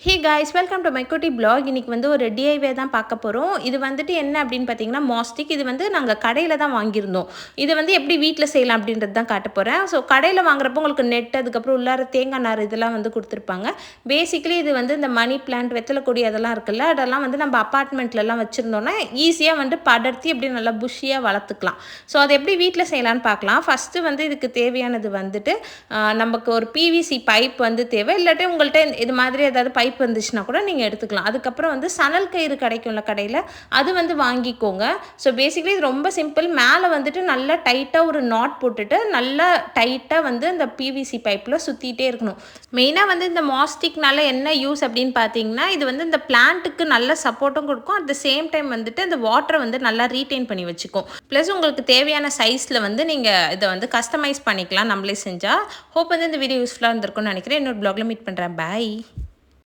Hey guys, welcome to my குட்டி black. இன்றைக்கி வந்து ஒரு டிஐவே தான் பார்க்க போகிறோம். இது வந்துட்டு என்ன அப்படின்னு பார்த்தீங்கன்னா மாஸ்டிக். இது வந்து நாங்கள் கடையில் தான் வாங்கியிருந்தோம். இதை வந்து எப்படி வீட்டில் செய்யலாம் அப்படின்றது தான் காட்ட போகிறேன். ஸோ கடையில் வாங்குறப்போ உங்களுக்கு நெட், அதுக்கப்புறம் உள்ளார தேங்காய் நார் இதெல்லாம் வந்து கொடுத்துருப்பாங்க. பேசிக்கலி இது வந்து இந்த மணி பிளான்ட், வெத்தலை கொடி அதெல்லாம் இருக்குல்ல, அதெல்லாம் வந்து நம்ம அப்பார்ட்மெண்ட்லலாம் வச்சுருந்தோன்னா ஈஸியாக வந்து படர்த்தி எப்படி நல்லா புஷ்ஷியாக வளர்த்துக்கலாம். ஸோ அதை எப்படி வீட்டில் செய்யலான்னு பார்க்கலாம். ஃபஸ்ட்டு வந்து இதுக்கு தேவையானது வந்துட்டு நமக்கு ஒரு பிவிசி பைப் வந்து தேவை. இல்லாட்டி உங்கள்கிட்ட இது மாதிரி ஏதாவது பைப் வந்துச்சுன்னா கூட நீங்கள் எடுத்துக்கலாம். அதுக்கப்புறம் வந்து சணல் கயிறு கிடைக்கும்ல கடையில், அது வந்து வாங்கிக்கோங்க. ஸோ பேசிக்கலி இது ரொம்ப சிம்பிள். மேலே வந்துட்டு நல்லா டைட்டாக ஒரு நாட் போட்டுட்டு நல்லா டைட்டாக வந்து அந்த பிவிசி பைப்பில் சுற்றிட்டே இருக்கணும். மெயினாக வந்து இந்த மாஸ்டிக்னால என்ன யூஸ் அப்படின்னு பார்த்தீங்கன்னா, இது வந்து இந்த பிளான்ட்டுக்கு நல்ல சப்போர்ட்டும் கொடுக்கும். அட் த சேம் டைம் வந்துட்டு அந்த வாட்டரை வந்து நல்லா ரீட்டைன் பண்ணி வச்சுக்கும். ப்ளஸ் உங்களுக்கு தேவையான சைஸில் வந்து நீங்கள் இதை வந்து கஸ்டமைஸ் பண்ணிக்கலாம் நம்மளே செஞ்சால். ஹோப் வந்து இந்த வீடியோ யூஸ்ஃபுல்லாக இருந்திருக்கும்னு நினைக்கிறேன். இன்னொரு ப்ளாகில் மீட் பண்ணுறேன். பாய்.